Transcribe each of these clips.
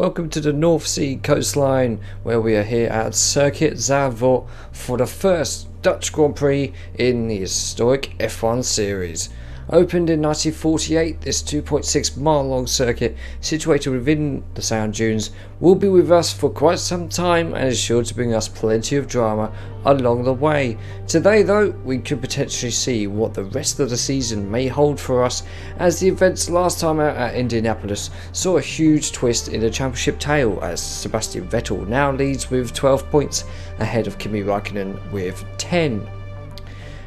Welcome to the North Sea coastline, where we are here at Circuit Zandvoort for the first Dutch Grand Prix in the historic F1 series. Opened in 1948, this 2.6 mile long circuit, situated within the sand dunes, will be with us for quite some time and is sure to bring us plenty of drama along the way. Today though, we could potentially see what the rest of the season may hold for us, as the events last time out at Indianapolis saw a huge twist in the championship tale, as Sebastian Vettel now leads with 12 points ahead of Kimi Raikkonen with 10.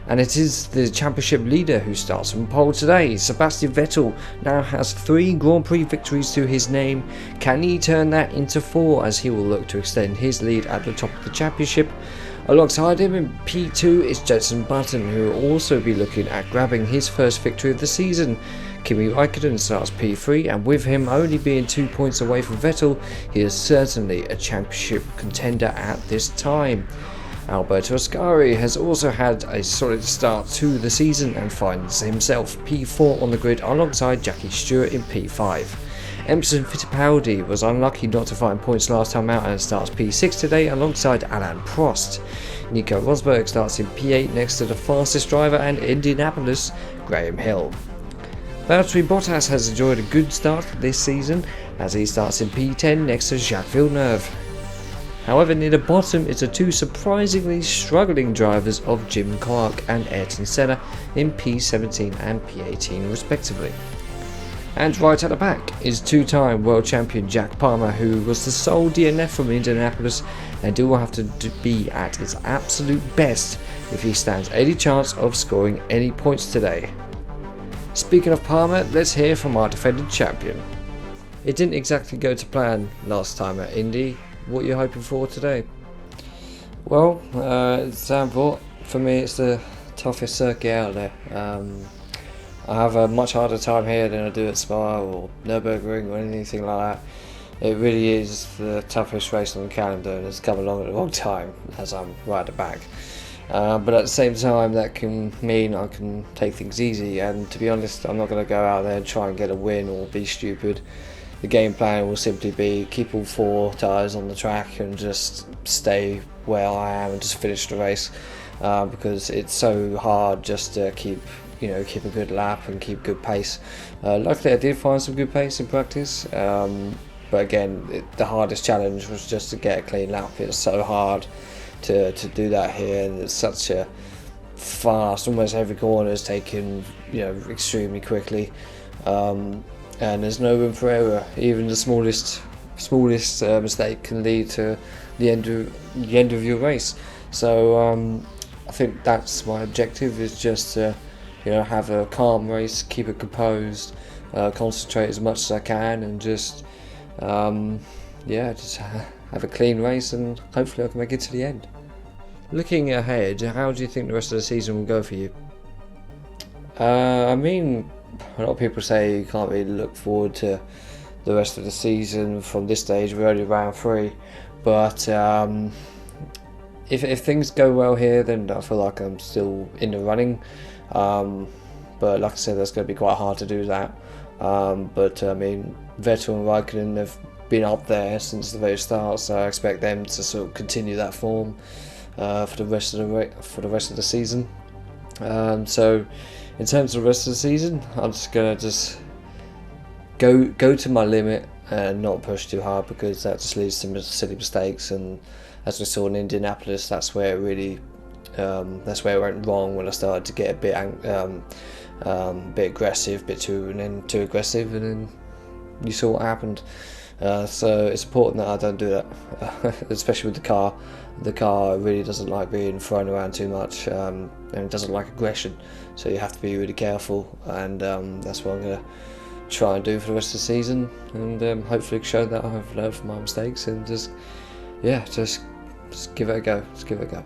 And it is the championship leader who starts from pole today. Sebastian Vettel now has 3 Grand Prix victories to his name. Can he turn that into 4, as he will look to extend his lead at the top of the championship? Alongside him in P2 is Jenson Button, who will also be looking at grabbing his first victory of the season. Kimi Raikkonen starts P3, and with him only being 2 points away from Vettel, he is certainly a championship contender at this time. Alberto Ascari has also had a solid start to the season and finds himself P4 on the grid alongside Jackie Stewart in P5. Emerson Fittipaldi was unlucky not to find points last time out and starts P6 today alongside Alain Prost. Nico Rosberg starts in P8 next to the fastest driver and Indianapolis, Graham Hill. Valtteri Bottas has enjoyed a good start this season as he starts in P10 next to Jacques Villeneuve. However, near the bottom is the two surprisingly struggling drivers of Jim Clark and Ayrton Senna in P17 and P18 respectively. And right at the back is two-time world champion Jack Palmer, who was the sole DNF from Indianapolis and will have to be at his absolute best if he stands any chance of scoring any points today. Speaking of Palmer, let's hear from our defending champion. It didn't exactly go to plan last time at Indy. What are you hoping for today? Well, Zandvoort, for me it's the toughest circuit out there. I have a much harder time here than I do at Spa or Nürburgring or anything like that. It really is the toughest race on the calendar, and it's come along at the wrong time as I'm right at the back. But at the same time, that can mean I can take things easy, and to be honest, I'm not going to go out there and try and get a win or be stupid. The game plan will simply be keep all 4 tyres on the track and just stay where I am and just finish the race, because it's so hard just to keep a good lap and keep good pace. Luckily I did find some good pace in practice, but again the hardest challenge was just to get a clean lap. It's so hard to do that here, and it's such a fast, almost every corner is taken extremely quickly. And there's no room for error. Even the smallest mistake can lead to the end of your race. So I think that's my objective, is just to have a calm race, keep it composed, concentrate as much as I can, and just have a clean race, and hopefully I can make it to the end. Looking ahead, how do you think the rest of the season will go for you? A lot of people say you can't really look forward to the rest of the season from this stage. We're only round 3, but if things go well here, then I feel like I'm still in the running. But like I said, that's going to be quite hard to do that. But Vettel and Raikkonen have been up there since the very start, so I expect them to sort of continue that form for the rest of the season. So in terms of the rest of the season, I'm just gonna go to my limit and not push too hard, because that just leads to silly mistakes. And as we saw in Indianapolis, that's where it went wrong, when I started to get a bit aggressive, too aggressive, and then you saw what happened. So it's important that I don't do that, especially with the car. The car really doesn't like being thrown around too much, and it doesn't like aggression, so you have to be really careful, and that's what I'm going to try and do for the rest of the season, and hopefully show that I've learned from my mistakes, and just give it a go. Just give it a go.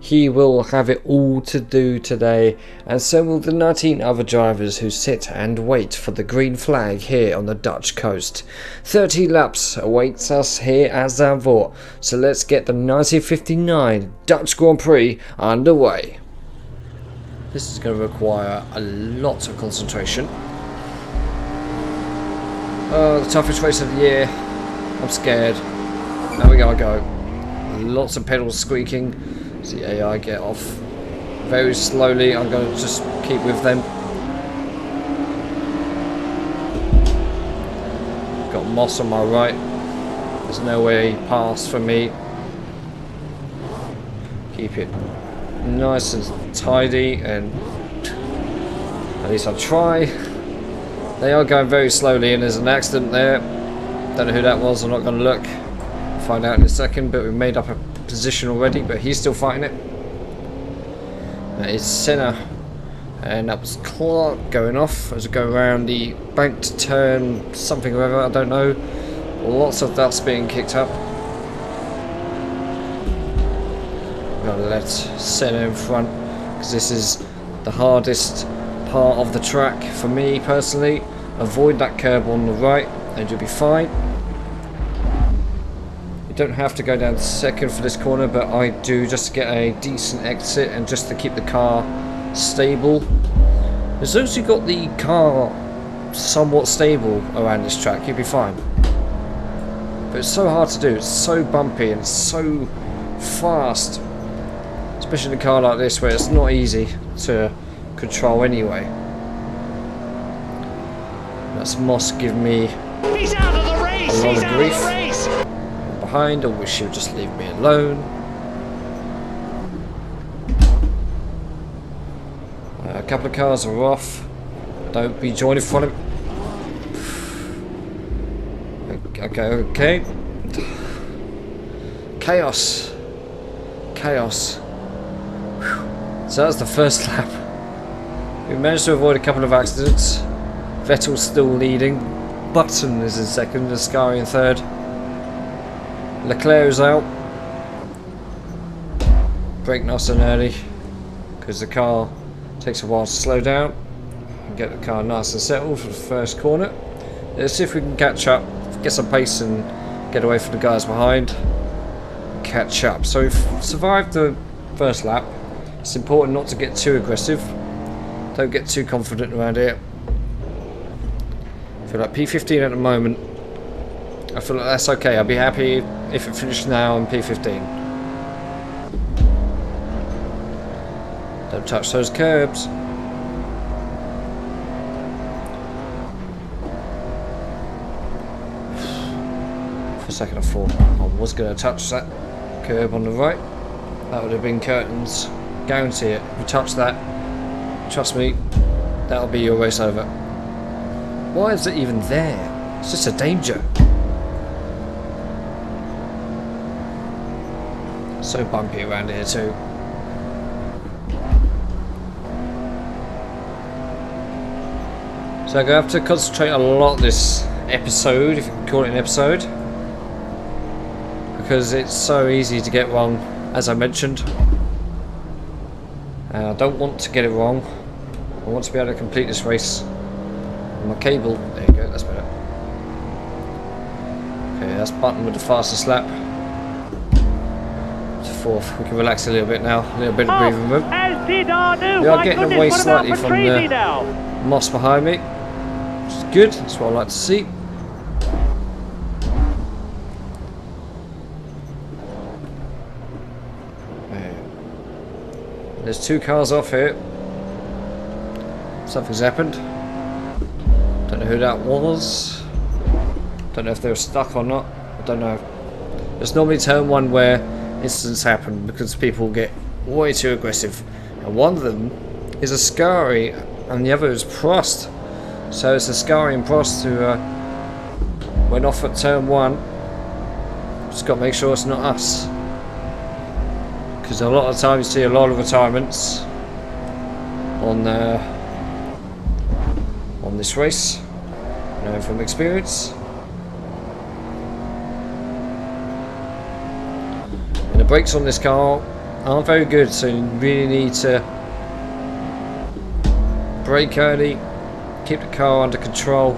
He will have it all to do today, and so will the 19 other drivers who sit and wait for the green flag here on the Dutch coast. 30 laps awaits us here at Zandvoort, so let's get the 1959 Dutch Grand Prix underway. This is going to require a lot of concentration. Oh, the toughest race of the year. I'm scared. Now we gotta go. Lots of pedals squeaking. As the AI get off very slowly. I'm going to just keep with them. Got Moss on my right. There's no way past for me. Keep it nice and tidy, and at least I'll try. They are going very slowly, and there's an accident there. Don't know who that was. I'm not going to look. Find out in a second. But we made up a position already. But he's still fighting it. That is Senna, and that was Clark going off as we go around the banked turn, something or other. I don't know. Lots of dust being kicked up. I'm going to let Senna in front because this is the hardest part of the track for me personally. Avoid that curb on the right and you'll be fine. You don't have to go down second for this corner, but I do just to get a decent exit and just to keep the car stable. As long as you've got the car somewhat stable around this track, you'll be fine. But it's so hard to do, it's so bumpy and it's so fast. Especially in a car like this where it's not easy to control anyway. That's Moss giving me He's out of the race. a lot He's of out grief. of the race. Behind, I wish she would just leave me alone. A couple of cars are off. Don't be joining front of. Okay. Chaos. Chaos. Whew. So that's the first lap. We managed to avoid a couple of accidents. Vettel's still leading. Button is in second, and Ascari in third. Leclerc is out. Brake nice and early because the car takes a while to slow down and get the car nice and settled for the first corner. Let's see if we can catch up, get some pace and get away from the guys behind. Catch up. So we've survived the first lap. It's important not to get too aggressive. Don't get too confident around here. I feel like P15 at the moment. I feel like that's okay. I'll be happy if it finished now in P15. Don't touch those curbs. For a second I thought I was going to touch that curb on the right. That would have been curtains. Guarantee it. If you touch that, trust me, that'll be your race over. Why is it even there? It's just a danger. So bumpy around here too. So I'm going to have to concentrate a lot this episode, if you can call it an episode, because it's so easy to get wrong, as I mentioned. And I don't want to get it wrong. I want to be able to complete this race. My cable, there you go, that's better. Okay, that's Button with the fastest lap. Fourth. We can relax a little bit now. A little bit of breathing room. We are getting away slightly from the Moss behind me, which is good. That's what I like to see. There's two cars off here. Something's happened. Don't know who that was. Don't know if they were stuck or not. I don't know. There's normally turn one where incidents happen because people get way too aggressive, and one of them is Ascari and the other is Prost. So it's Ascari and Prost who went off at turn one. Just got to make sure it's not us, because a lot of times you see a lot of retirements on this race. I know from experience. The brakes on this car aren't very good, so you really need to brake early, keep the car under control.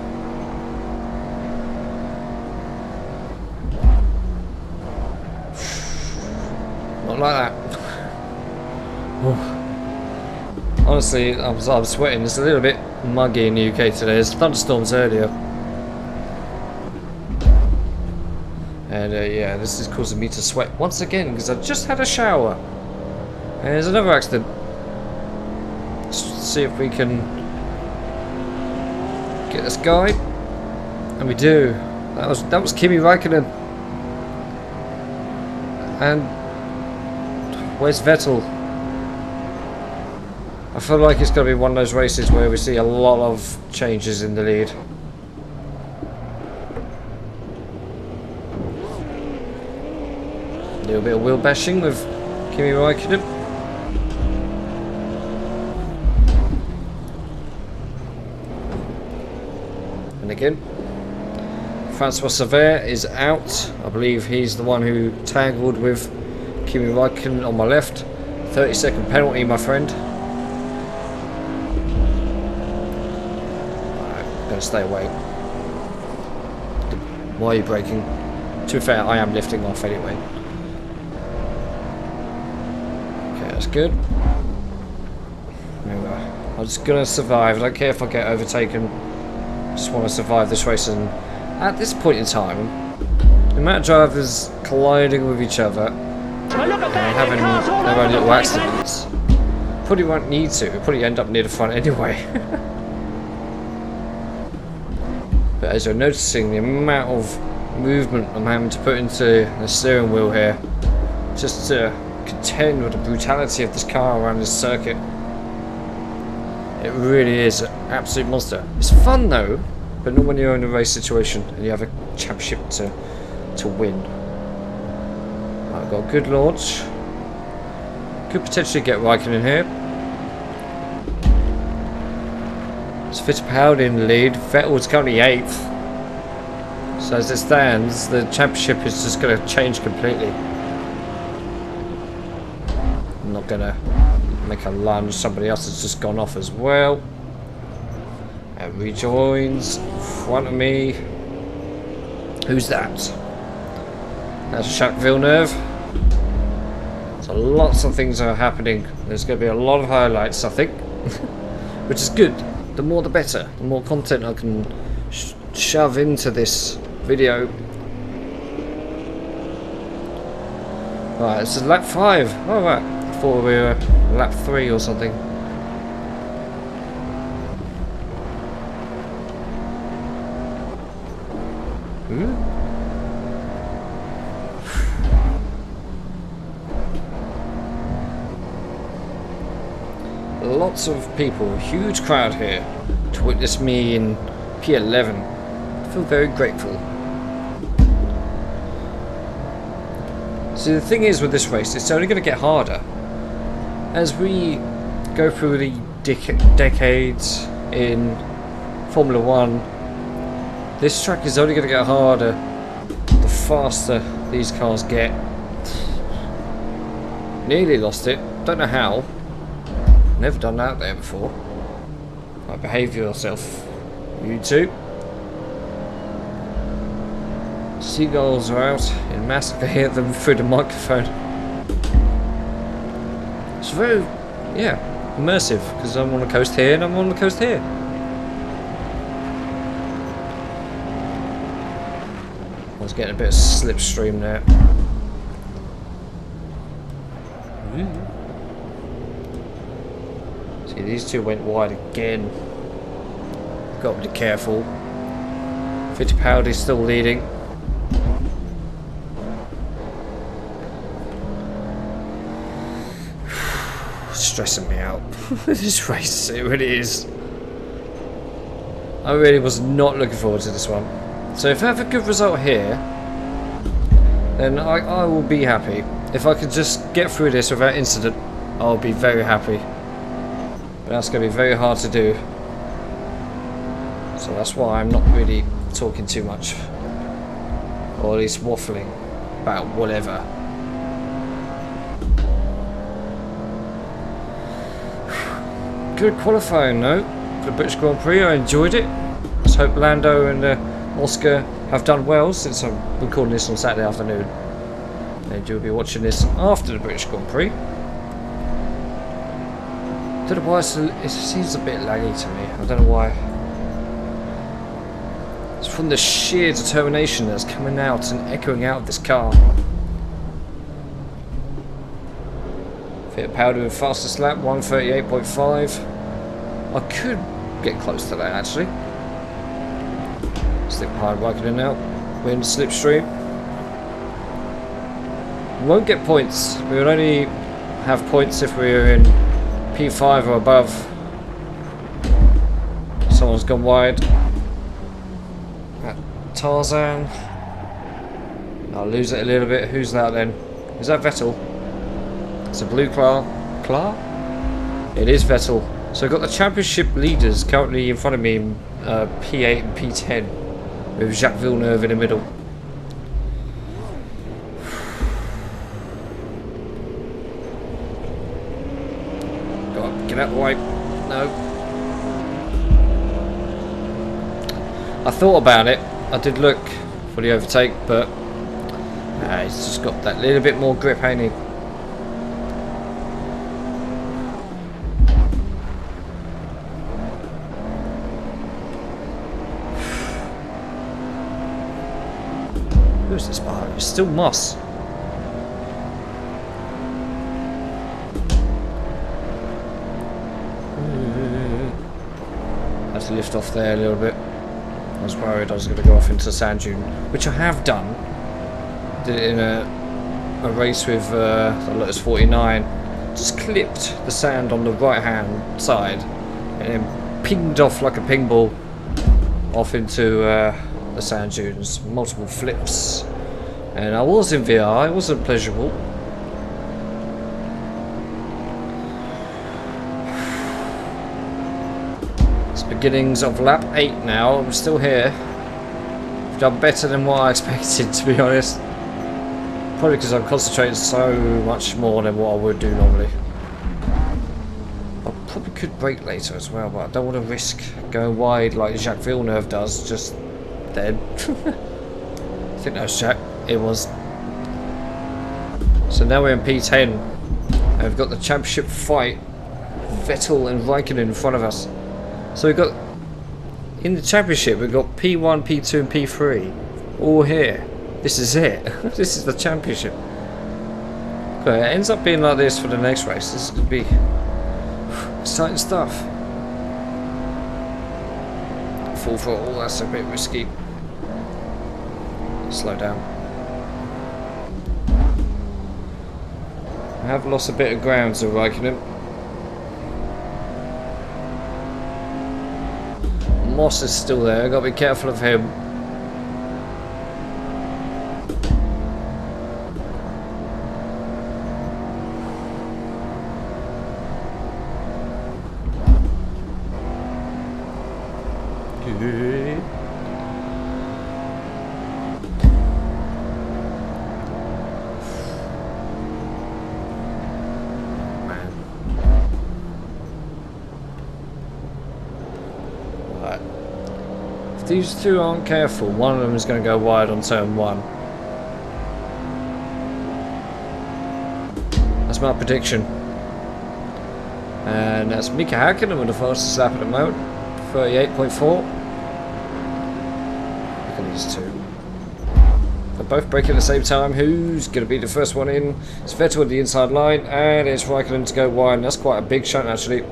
Not like that. Honestly, I'm sweating. It's a little bit muggy in the UK today. There's thunderstorms earlier. And yeah, this is causing me to sweat once again because I just had a shower. And there's another accident. Let's see if we can get this guy. And we do. That was Kimi Räikkönen. And where's Vettel? I feel like it's going to be one of those races where we see a lot of changes in the lead. A little bit of wheel bashing with Kimi Räikkönen. And again, Francois Sever is out. I believe he's the one who tangled with Kimi Räikkönen on my left. 30-second penalty, my friend. I'm going to stay away. Why are you braking? To be fair, I am lifting off anyway. Okay, that's good. Anyway, I'm just going to survive. I don't care if I get overtaken. I just want to survive this race, and at this point in time, the amount of drivers colliding with each other and having their own little accidents probably won't need to. We'll probably end up near the front anyway. But as you're noticing, the amount of movement I'm having to put into the steering wheel here just to contend with the brutality of this car around this circuit. It really is an absolute monster. It's fun though, but not when you're in a race situation and you have a championship to win. I've got a good launch. Could potentially get Raikkonen here. It's Fittipaldi in the lead. Vettel's currently 8th. So as it stands, the championship is just going to change completely. I'm not going to make a lunge. Somebody else has just gone off as well. And rejoins in front of me. Who's that? That's Jacques Villeneuve. So lots of things are happening. There's going to be a lot of highlights, I think. Which is good. The more the better. The more content I can shove into this video. Right, this is lap 5. Oh right. I thought we were lap 3 or something. Lots of people, a huge crowd here to witness me in P11. I feel very grateful. So the thing is with this race, it's only going to get harder. As we go through the decades in Formula 1, this track is only going to get harder the faster these cars get. Nearly lost it, don't know how. Never done that there before. Right, behave yourself, you two. Seagulls are out in mass. I can hear them through the microphone. It's very, yeah, immersive because I'm on the coast here and I'm on the coast here. I was getting a bit of slipstream there. See, these two went wide again. Got to be careful. Fittipaldi's still leading. Stressing me out. This race, it really is. I really was not looking forward to this one. So if I have a good result here, then I will be happy. If I could just get through this without incident, I'll be very happy. But that's going to be very hard to do. So that's why I'm not really talking too much. Or at least waffling about whatever. Good qualifying though for the Dutch Grand Prix. I enjoyed it. Let's hope Lando and Oscar have done well, since I'm recording this on Saturday afternoon. And you'll be watching this after the British Grand Prix. I don't know why it seems a bit laggy to me. I don't know why. It's from the sheer determination that's coming out and echoing out of this car. Fit of powder with fastest lap, 138.5. I could get close to that actually. Stick behind Raikkonen now. We're in the slipstream. We won't get points. We will only have points if we're in P5 or above. Someone's gone wide. At Tarzan. I'll lose it a little bit. Who's that then? Is that Vettel? It's a blue car. Clar? It is Vettel. So I've got the championship leaders currently in front of me in P8 and P10 with Jacques Villeneuve in the middle. Go on, get out of the way. No. I thought about it. I did look for the overtake, but he's just got that little bit more grip, ain't he? Who's this bar? It's still Moss. Had to lift off there a little bit. I was worried I was going to go off into the sand dune, which I have done. Did it in a race with the Lotus 49. Just clipped the sand on the right hand side and then pinged off like a ping ball off into the sand dunes. Multiple flips. And I was in VR, it wasn't pleasurable. Beginnings of lap 8 now. I'm still here. I've done better than what I expected, to be honest. Probably because I'm concentrating so much more than what I would do normally. I probably could brake later as well, but I don't want to risk going wide like Jacques Villeneuve does, just dead. I think that was Jacques. It was. So now we're in P10 and we've got the championship fight. Vettel and Raikkonen in front of us. So we've got, in the championship, we've got P1, P2 and P3 all here. This is it. This is the championship. Okay, it ends up being like this for the next race. This is going to be exciting stuff. Full throttle, that's a bit risky. Slow down. I have lost a bit of ground to Raikkonen. Moss is still there, I've got to be careful of him. If these two aren't careful, one of them is going to go wide on turn 1. That's my prediction. And that's Mika Häkkinen with the fastest lap at the moment, 38.4. Look at these two. They're both braking at the same time. Who's going to be the first one in? It's Vettel with the inside line, and it's Raikkonen to go wide. And that's quite a big shunt actually.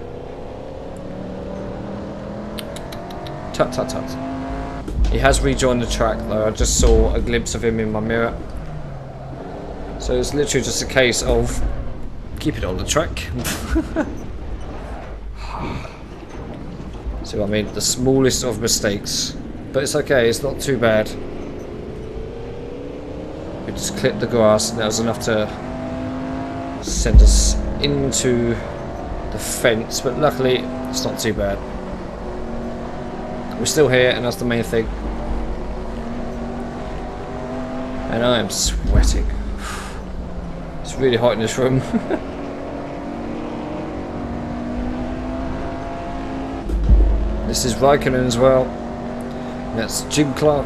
Tut tut tut. He has rejoined the track though, I just saw a glimpse of him in my mirror. So it's literally just a case of keep it on the track. See what I mean? The smallest of mistakes. But it's okay, it's not too bad. We just clipped the grass and that was enough to send us into the fence, but luckily it's not too bad. We're still here, and that's the main thing. And I am sweating. It's really hot in this room. This is Raikkonen as well. And that's Jim Clark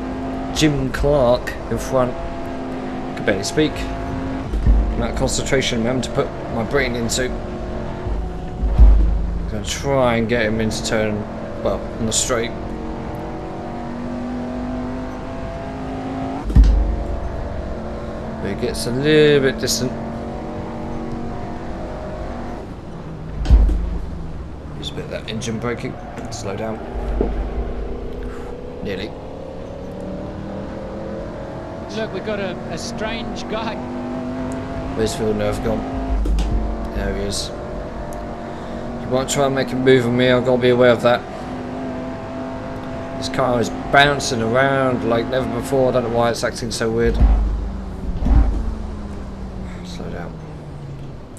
in front. I can barely speak. The amount of concentration I'm having to put my brain into. I'm going to try and get him into turn, well, on the straight. But it gets a little bit distant. Just a bit of that engine braking. Slow down. Nearly. Look, we've got a strange guy. Where's Villeneuve gone? There he is. You might try and make a move on me, I've got to be aware of that. This car is bouncing around like never before, I don't know why it's acting so weird. Slow down.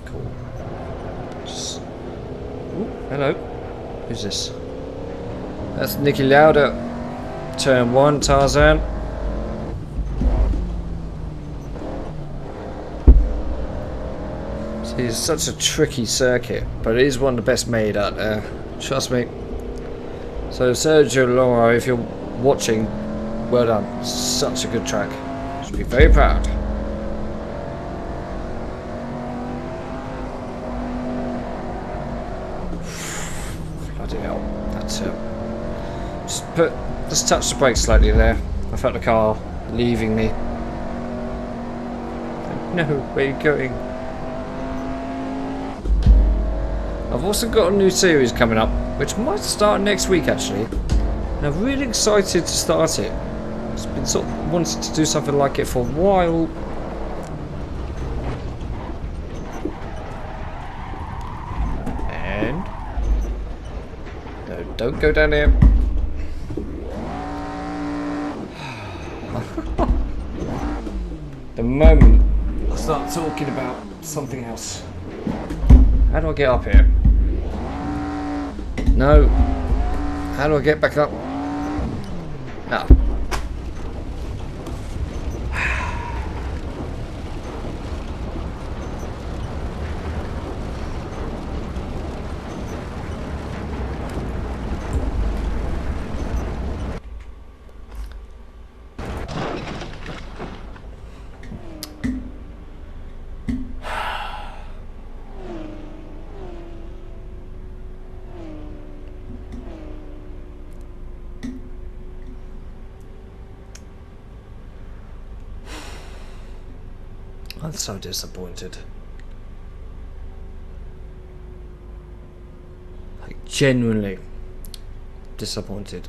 Cool. Just... Ooh, hello. Who's this? That's Nicky Lauda. Turn 1, Tarzan. It's such a tricky circuit, but it is one of the best made out there. Trust me. So Sergio Loro, if you're watching, well done. Such a good track. You should be very proud. Bloody hell. That's it. Just touch the brakes slightly there. I felt the car leaving me. No, where are you going? I've also got a new series coming up, which might start next week actually. And I'm really excited to start it. I've been sort of wanting to do something like it for a while. And... no, don't go down there. The moment I start talking about something else. How do I get up here? No. How do I get back up? No. I'm so disappointed. Like, genuinely disappointed.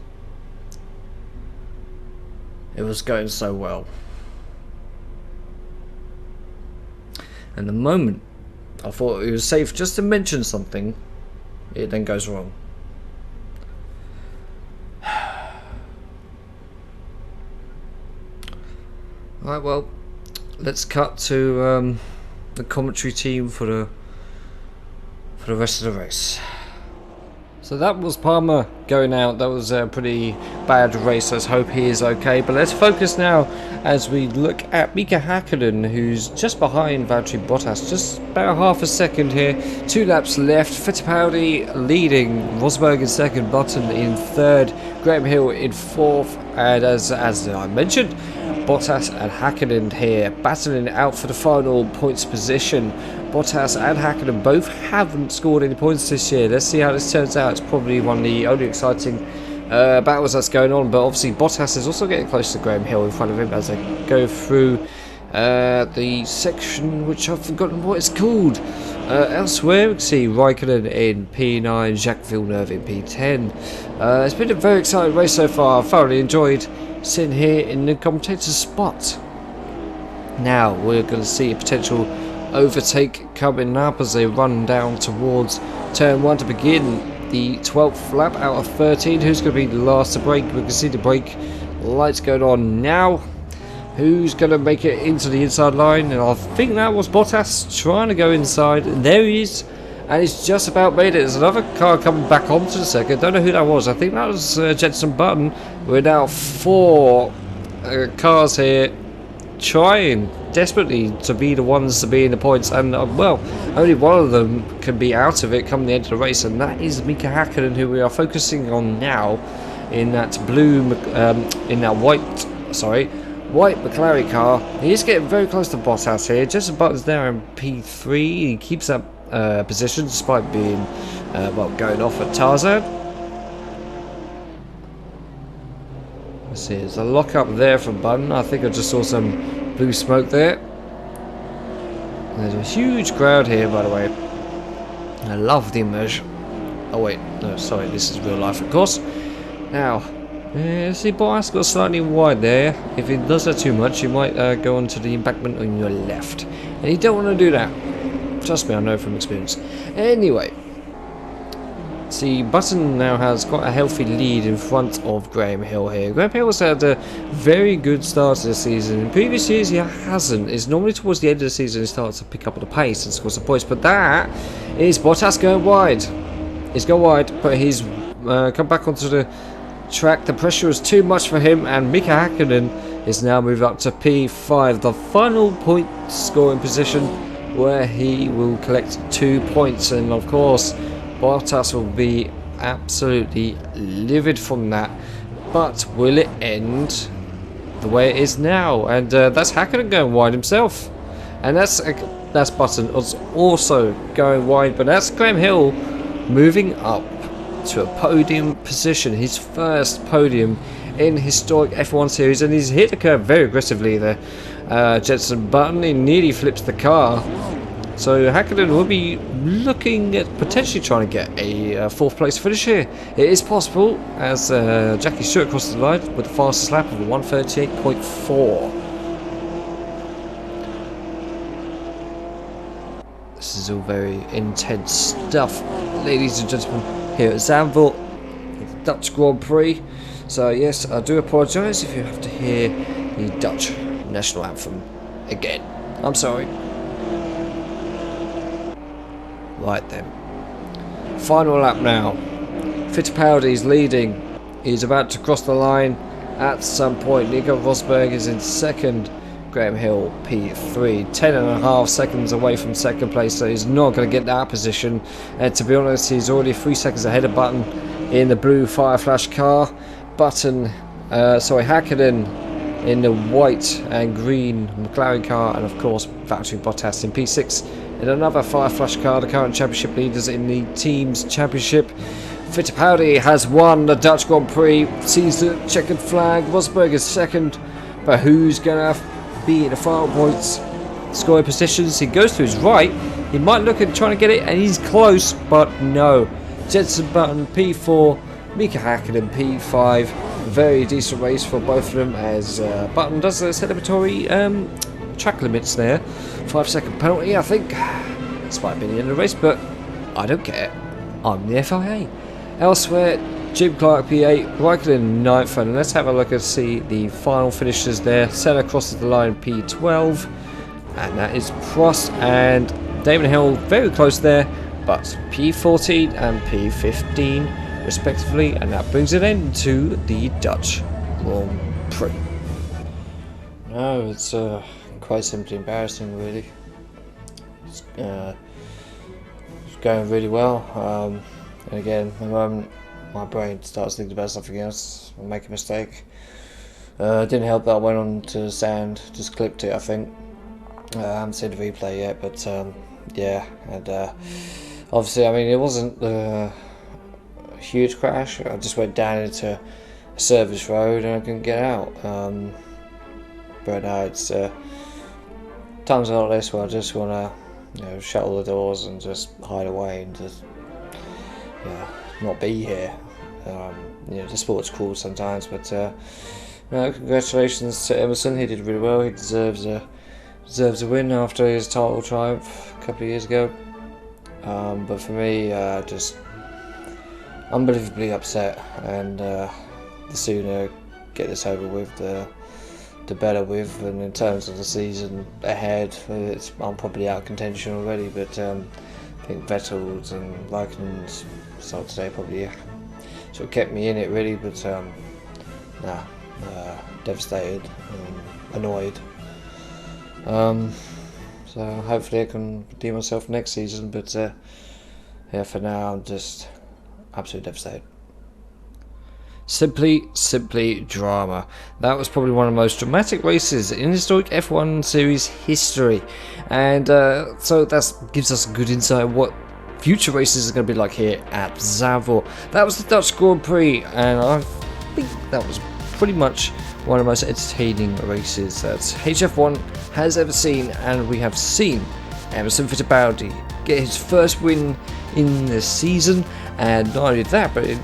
It was going so well. And the moment I thought it was safe just to mention something, it then goes wrong. Alright, well, let's cut to the commentary team for the rest of the race. So that was Palmer going out. That was a pretty bad race. Let's hope he is okay. But let's focus now as we look at Mika Hakkinen, who's just behind Valtteri Bottas, just about half a second here. 2 laps left. Fittipaldi leading, Rosberg in second, Button in third, Graham Hill in fourth, and as I mentioned, Bottas and Hakkinen here battling out for the final points position. Bottas and Hakkinen both haven't scored any points this year. Let's see how this turns out. It's probably one of the only exciting battles that's going on, but obviously Bottas is also getting close to Graham Hill in front of him as they go through the section which I've forgotten what it's called. Elsewhere we can see Raikkonen in P9, Jacques Villeneuve in P10. It's been a very exciting race so far. I've thoroughly enjoyed sitting here in the commentator's spot. Now we're going to see a potential overtake coming up as they run down towards turn 1 to begin the 12th lap out of 13. Who's going to be the last to brake? We can see the brake lights going on now. Who's going to make it into the inside line? And I think that was Bottas trying to go inside, and there he is, and he's just about made it. There's another car coming back onto the second. Don't know who that was. I think that was Jenson Button. We're now 4 cars here trying desperately to be the ones to be in the points, and well, only one of them can be out of it come the end of the race, and that is Mika Hakkinen, who we are focusing on now in that blue, in that white McLaren car. He is getting very close to Bottas here. Jenson Button's there in P3. He keeps that position despite being going off at Tarzan. Let's see, there's a lock up there from Button. I think I just saw some blue smoke there. There's a huge crowd here, by the way. I love the immersion. Oh wait, no, sorry, this is real life, of course. Now, see, Bottas got slightly wide there. If he does that too much, he might go onto the embankment on your left. And you don't want to do that. Trust me, I know from experience. Anyway, see, Button now has quite a healthy lead in front of Graham Hill here. Graham Hill has had a very good start to the season. In previous years, he hasn't. It's normally towards the end of the season he starts to pick up the pace and score some points. But that is Bottas going wide. He's gone wide, but he's come back onto the track. The pressure is too much for him, and Mika Häkkinen is now moved up to P5, the final point scoring position, where he will collect 2 points. And of course, Bottas will be absolutely livid from that. But will it end the way it is now? And that's Häkkinen going wide himself, and that's Button also going wide. But that's Graham Hill moving up to a podium position, his first podium in historic F1 series, and he's hit the curve very aggressively there. Jenson Button, he nearly flips the car, so Häkkinen will be looking at potentially trying to get a 4th place finish here. It is possible, as Jackie Stewart crosses the line with the fastest lap of 1:38.4. This is all very intense stuff, ladies and gentlemen, here at Zandvoort, the Dutch Grand Prix. So yes, I do apologise if you have to hear the Dutch national anthem again. I'm sorry. Right then. Final lap now. Fittipaldi's leading. He's about to cross the line at some point. Nico Rosberg is in second. Graham Hill P3, 10.5 seconds away from second place, so he's not going to get that position. And to be honest, he's already 3 seconds ahead of Button in the blue Fire Flash car. Häkkinen in the white and green McLaren car, and of course Valtteri Bottas in P6 in another Fire Flash car, the current championship leaders in the team's championship. Fittipaldi has won the Dutch Grand Prix, sees the checkered flag. Rosberg is second, but who's going to be in the final points scoring positions? He goes to his right, he might look at trying to get it, and he's close, but no. Jenson Button P4, Mika Häkkinen P5. Very decent race for both of them, as Button does the celebratory track limits there. 5-second penalty, I think. This might have been the end of the race, but I don't care. I'm the FIA. Elsewhere, Jim Clark P8, Raikkonen 9th, and let's have a look and see the final finishes there. Senna crosses the line P12, and that is Prost and Damon Hill very close there, but P14 and P15 respectively, and that brings an end to the Dutch Grand Prix. No, it's quite simply embarrassing, really. It's going really well, and again, at the moment, my brain starts thinking about something else and make a mistake. Didn't help that I went on to sand, just clipped it, I think. I haven't seen the replay yet, but yeah, and obviously, I mean, it wasn't a huge crash. I just went down into a service road and I couldn't get out. But no, it's times like this where I just want to, shut all the doors and just hide away and just, not be here. The sport's cool sometimes, but congratulations to Emerson. He did really well. He deserves a win after his title triumph a couple of years ago. But for me, just unbelievably upset, and the sooner get this over with, the better with. And in terms of the season ahead, I'm probably out of contention already, but I think Vettel's and Raikkonen's start today probably sort of kept me in it really, but devastated and annoyed. So hopefully I can redeem myself next season, but yeah, for now I'm just absolutely devastated. Simply drama. That was probably one of the most dramatic races in historic F1 series history, and so that gives us a good insight of what future races are going to be like here at Zandvoort. That was the Dutch Grand Prix, and I think that was pretty much one of the most entertaining races that HF1 has ever seen, and we have seen Emerson Fittipaldi get his first win in the season, and not only that, but it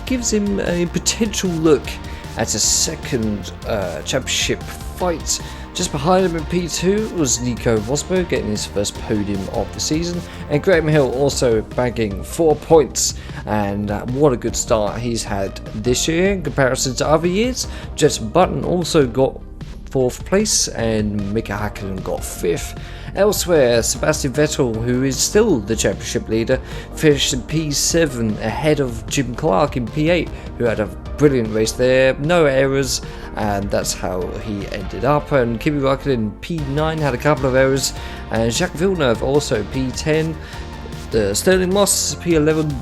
gives him a potential look at a second championship fight. Just behind him in P2 was Nico Rosberg getting his first podium of the season, and Graham Hill also bagging 4 points, and what a good start he's had this year in comparison to other years. Jenson Button also got 4th place, and Mika Häkkinen got 5th. Elsewhere, Sebastian Vettel, who is still the championship leader, finished in P7 ahead of Jim Clark in P8, who had a brilliant race there, no errors, and that's how he ended up. And Kimi Räikkönen in P9 had a couple of errors, and Jacques Villeneuve also P10. Sterling Moss P11,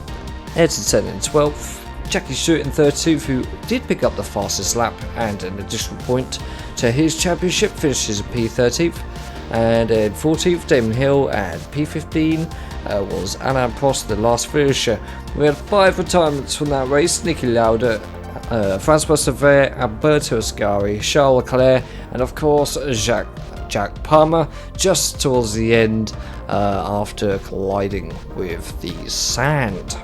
Ayrton Senna in 12th. Jackie Stewart in 13th, who did pick up the fastest lap and an additional point to his championship, finishes in P13th. And in 14th, Damon Hill, and P15 was Alain Prost, the last finisher. We had 5 retirements from that race: Niki Lauda, Francois Sever, Alberto Ascari, Charles Leclerc, and of course Jack Palmer, just towards the end after colliding with the sand.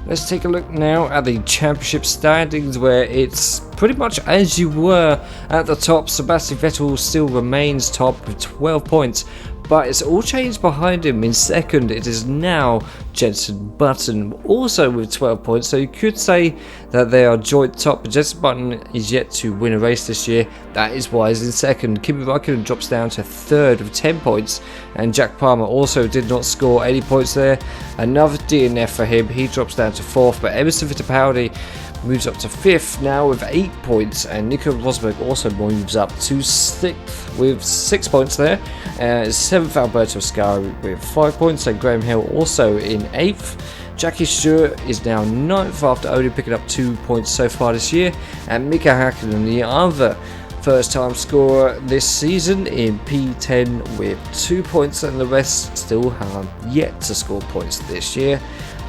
Let's take a look now at the championship standings, where it's pretty much as you were at the top. Sebastian Vettel still remains top with 12 points, but it's all changed behind him. In second, it is now Jenson Button, also with 12 points, so you could say that they are joint top, but Jenson Button is yet to win a race this year. That is why he's in second. Kimi Räikkönen drops down to third with 10 points, and Jack Palmer also did not score any points there. Another DNF for him, he drops down to fourth, but Emerson Fittipaldi moves up to 5th now with 8 points, and Nico Rosberg also moves up to 6th with 6 points there. 7th, Alberto Ascari with 5 points, and Graham Hill also in 8th. Jackie Stewart is now 9th after only picking up 2 points so far this year, and Mika Häkkinen, the other first time scorer this season, in P10 with 2 points, and the rest still have yet to score points this year.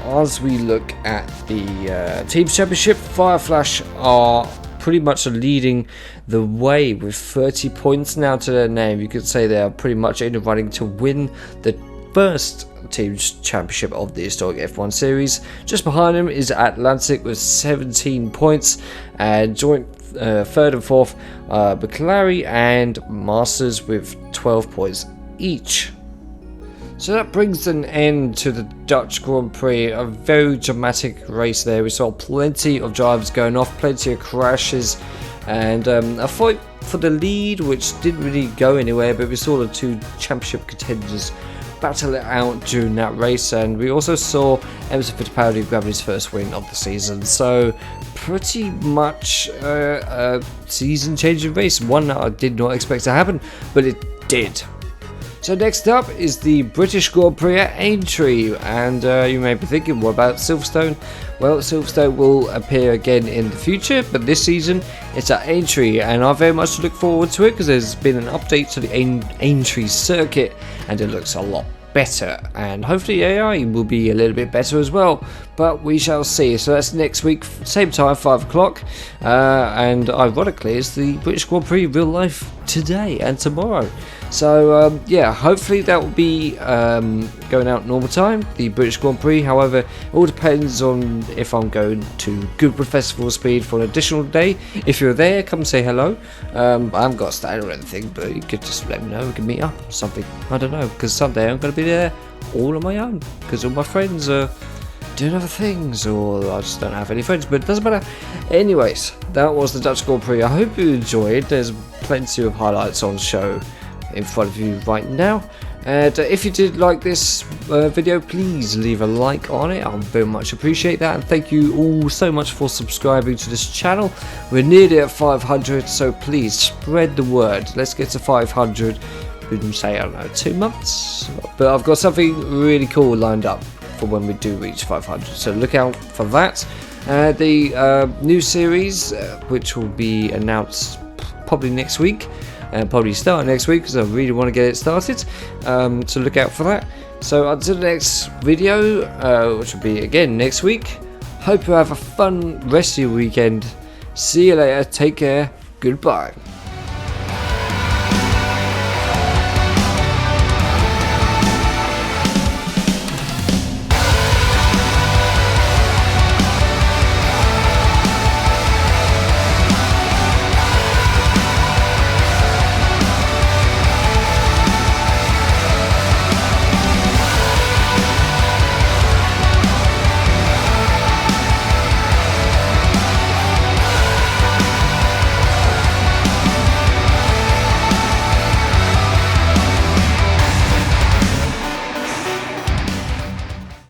As we look at the Teams Championship, Fireflash are pretty much leading the way with 30 points now to their name. You could say they are pretty much in the running to win the first Teams Championship of the historic F1 series. Just behind them is Atlantic with 17 points, and joint third and fourth McLaren and Masters with 12 points each. So that brings an end to the Dutch Grand Prix, a very dramatic race there. We saw plenty of drivers going off, plenty of crashes, and a fight for the lead which didn't really go anywhere, but we saw the 2 championship contenders battle it out during that race, and we also saw Emerson Fittipaldi grab his first win of the season. So pretty much a season-changing race, one that I did not expect to happen, but it did. So next up is the British Grand Prix at Aintree, and you may be thinking, what about Silverstone? Well, Silverstone will appear again in the future, but this season it's at Aintree, and I very much look forward to it because there's been an update to the Aintree circuit, and it looks a lot better, and hopefully AI will be a little bit better as well, but we shall see. So that's next week, same time, 5 o'clock, and ironically it's the British Grand Prix real life today and tomorrow. So yeah, hopefully that will be going out normal time, the British Grand Prix. However, it all depends on if I'm going to Goodwood Festival Speed for an additional day. If you're there, come say hello. I haven't got a stand or anything, but you could just let me know, we can meet up or something. I don't know, because someday I'm going to be there all on my own, because all my friends are doing other things, or I just don't have any friends, but it doesn't matter. Anyways, that was the Dutch Grand Prix. I hope you enjoyed. There's plenty of highlights on show in front of you right now, and if you did like this video, please leave a like on it. I'll very much appreciate that, and thank you all so much for subscribing to this channel. We're nearly at 500, so please spread the word. Let's get to 500 in, say, I don't know, 2 months, but I've got something really cool lined up for when we do reach 500, so look out for that. The new series, which will be announced probably next week, and probably start next week, because I really want to get it started, so look out for that. So until the next video, which will be again next week, hope you have a fun rest of your weekend. See you later, take care, goodbye.